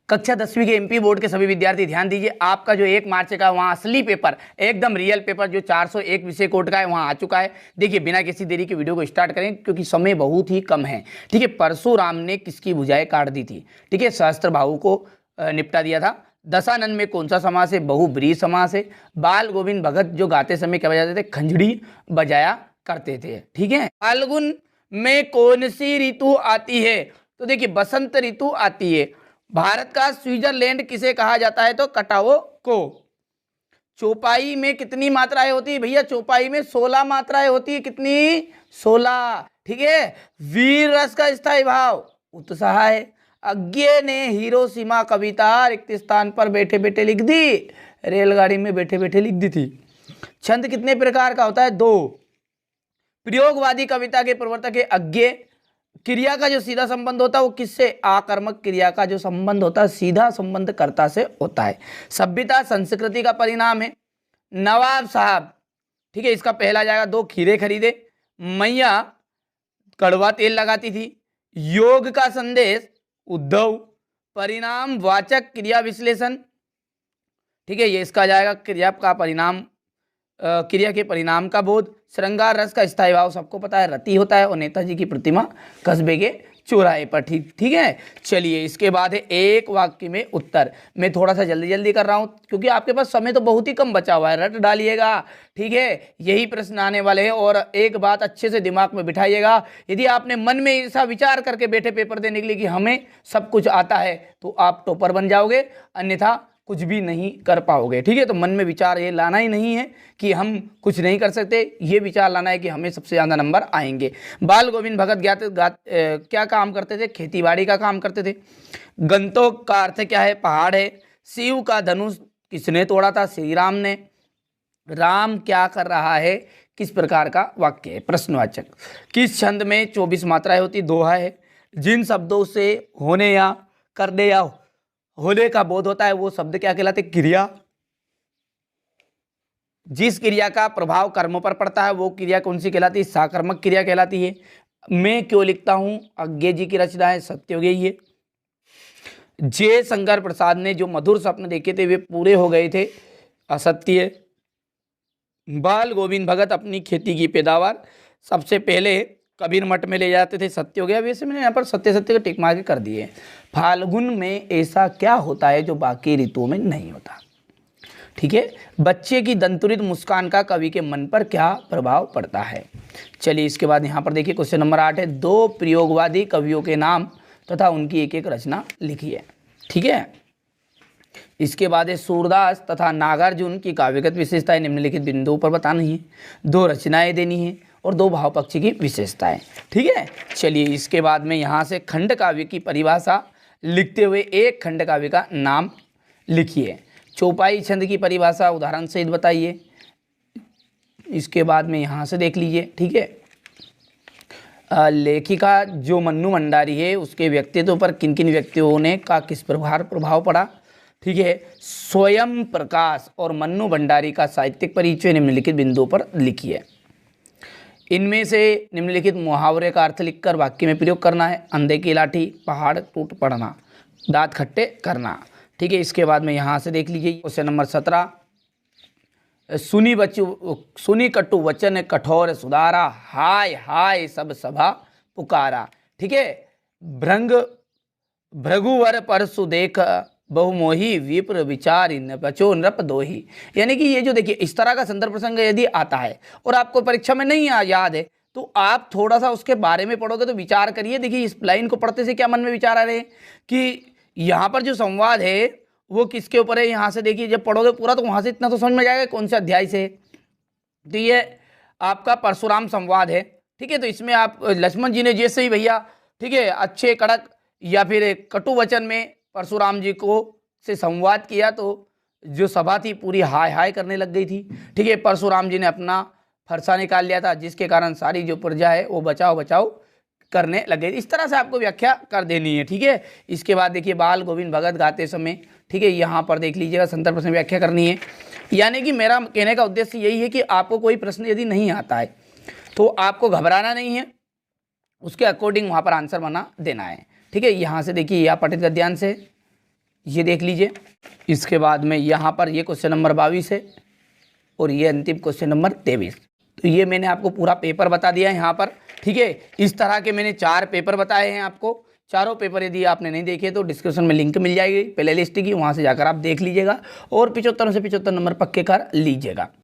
कक्षा 10वीं के एमपी बोर्ड के सभी विद्यार्थी ध्यान दीजिए, आपका जो 1 मार्च का वहाँ असली पेपर, एकदम रियल पेपर जो 401 विषय कोड का है वहाँ आ चुका है। देखिए बिना किसी देरी के वीडियो को स्टार्ट करें क्योंकि समय बहुत ही कम है। ठीक है, परशुराम ने किसकी भुजाएं काट दी थी? ठीक है, सहस्त्रबाहु को निपटा दिया था। दशानन में कौन सा समास है? बहुब्रीहि समास है। बाल गोविंद भगत जो गाते समय क्या बजाते थे? खंजड़ी बजाया करते थे। ठीक है, फाल्गुन में कौन सी ऋतु आती है? तो देखिए बसंत ऋतु आती है। भारत का स्विट्जरलैंड किसे कहा जाता है? तो कटाओ को। चौपाई में कितनी मात्राएं होती है भैया? चौपाई में 16 मात्राएं होती है। कितनी? 16। ठीक है, वीर रस का स्थायी भाव उत्साह है। अज्ञे ने हिरोशिमा कविता रिक्त स्थान पर बैठे बैठे लिख दी, रेलगाड़ी में बैठे बैठे लिख दी थी। छंद कितने प्रकार का होता है? 2। प्रयोगवादी कविता के प्रवर्तक है अज्ञे। क्रिया का जो सीधा संबंध होता है वो किससे? आकर्मक क्रिया का जो संबंध होता है सीधा संबंध कर्ता से होता है। सभ्यता संस्कृति का परिणाम है। नवाब साहब, ठीक है, इसका पहला जाएगा। 2 खीरे खरीदे। मैया कड़वा तेल लगाती थी। योग का संदेश उद्धव। परिणाम वाचक क्रिया विश्लेषण। ठीक है, ये इसका जाएगा क्रिया का परिणाम, क्रिया के परिणाम का बोध। श्रृंगार रस का स्थायी भाव सबको पता है रति होता है। और नेताजी की प्रतिमा कस्बे के चौराहे पर। ठीक है, चलिए इसके बाद है एक वाक्य में उत्तर। मैं थोड़ा सा जल्दी जल्दी कर रहा हूं क्योंकि आपके पास समय तो बहुत ही कम बचा हुआ है। रट डालिएगा, ठीक है, यही प्रश्न आने वाले हैं। और एक बात अच्छे से दिमाग में बिठाइएगा, यदि आपने मन में ऐसा विचार करके बैठे पेपर देने के लिए कि हमें सब कुछ आता है तो आप टॉपर बन जाओगे, अन्यथा कुछ भी नहीं कर पाओगे। ठीक है, तो मन में विचार ये लाना ही नहीं है कि हम कुछ नहीं कर सकते, ये विचार लाना है कि हमें सबसे ज़्यादा नंबर आएंगे। बाल गोविंद भगत क्या काम करते थे? खेतीबाड़ी का काम करते थे। गंतोक का अर्थ क्या है? पहाड़ है। शिव का धनुष किसने तोड़ा था? श्री राम ने। राम क्या कर रहा है? किस प्रकार का वाक्य है? प्रश्नवाचक। किस छंद में 24 मात्राएं होती? दोहा है। जिन शब्दों से होने या करने या होने का बोध होता है वो शब्द क्या कहलाते? क्रिया। जिस क्रिया का प्रभाव कर्म पर पड़ता है वो क्रिया कौन सी कहलाती है? साकर्मक क्रिया कहलाती है। मैं क्यों लिखता हूं? अज्ञे जी की रचना है, सत्ययोगी है। जे शंकर प्रसाद ने जो मधुर स्वप्न देखे थे वे पूरे हो गए थे, असत्य। बाल गोविंद भगत अपनी खेती की पैदावार सबसे पहले कबीर मठ में ले जाते थे, सत्य हो गया। वैसे मैंने यहाँ पर सत्य सत्य का टिक मार के कर दिए। फाल्गुन में ऐसा क्या होता है जो बाकी ऋतुओं में नहीं होता? ठीक है, बच्चे की दंतुरित मुस्कान का कवि के मन पर क्या प्रभाव पड़ता है? चलिए इसके बाद यहाँ पर देखिए क्वेश्चन नंबर 8 है। 2 प्रयोगवादी कवियों के नाम तथा उनकी एक एक रचना लिखिए। ठीक है, इसके बाद है सूरदास तथा नागार्जुन की काव्यगत विशेषताएं निम्नलिखित बिंदुओं पर बतानी है। 2 रचनाएं देनी है और 2 भाव पक्षी की विशेषताएं। ठीक है, चलिए इसके बाद में यहाँ से खंड काव्य की परिभाषा लिखते हुए एक खंड काव्य का नाम लिखिए। चौपाई छंद की परिभाषा उदाहरण सहित बताइए। इसके बाद में यहाँ से देख लीजिए। ठीक है, लेखिका जो मन्नू भंडारी है उसके व्यक्तित्व पर किन किन व्यक्तियों ने का किस प्रभाव पड़ा? ठीक है, स्वयं प्रकाश और मन्नू भंडारी का साहित्यिक परिचय निम्नलिखित बिंदुओं पर लिखिए। इनमें से निम्नलिखित मुहावरे का अर्थ लिखकर वाक्य में प्रयोग करना है। अंधे की लाठी, पहाड़ टूट पड़ना, दांत खट्टे करना। ठीक है, इसके बाद में यहाँ से देख लीजिए क्वेश्चन नंबर 17। सुनी कटु वचन कठोर सुधारा, हाय हाय सब सभा पुकारा। ठीक है, भृगुवर परसु देख बहुमोही विप्र विचारी न बचो नृप दोही। यानी कि ये जो देखिए इस तरह का संदर्भ प्रसंग यदि आता है और आपको परीक्षा में नहीं याद है तो आप थोड़ा सा उसके बारे में पढ़ोगे तो विचार करिए। देखिए इस लाइन को पढ़ते से क्या मन में विचार आ रहे हैं कि यहाँ पर जो संवाद है वो किसके ऊपर है। यहाँ से देखिए जब पढ़ोगे पूरा तो वहाँ से इतना तो समझ में जाएगा कौन से अध्याय से। तो ये आपका परशुराम संवाद है। ठीक है, तो इसमें आप लक्ष्मण जी ने जैसे ही भैया, ठीक है, अच्छे कड़क या फिर कटु वचन में परशुराम जी को से संवाद किया तो जो सभा थी पूरी हाय हाय करने लग गई थी। ठीक है, परशुराम जी ने अपना फरसा निकाल लिया था जिसके कारण सारी जो प्रजा है वो बचाओ बचाओ करने लग गई। इस तरह से आपको व्याख्या कर देनी है। ठीक है, इसके बाद देखिए बाल गोविंद भगत गाते समय, ठीक है, यहाँ पर देख लीजिएगा संदर्भ प्रश्न व्याख्या करनी है। यानी कि मेरा कहने का उद्देश्य यही है कि आपको कोई प्रश्न यदि नहीं आता है तो आपको घबराना नहीं है, उसके अकॉर्डिंग वहाँ पर आंसर बना देना है। ठीक है, यहाँ से देखिए यह पठित गद्यांश है, ये देख लीजिए। इसके बाद में यहाँ पर ये क्वेश्चन नंबर 22 है और ये अंतिम क्वेश्चन नंबर 23। तो ये मैंने आपको पूरा पेपर बता दिया है यहाँ पर, ठीक है। इस तरह के मैंने 4 पेपर बताए हैं आपको। चारों पेपर यदि आपने नहीं देखे तो डिस्क्रिप्शन में लिंक मिल जाएगी प्ले लिस्ट की, वहाँ से जाकर आप देख लीजिएगा और 75 से 75 नंबर पक्के कर लीजिएगा।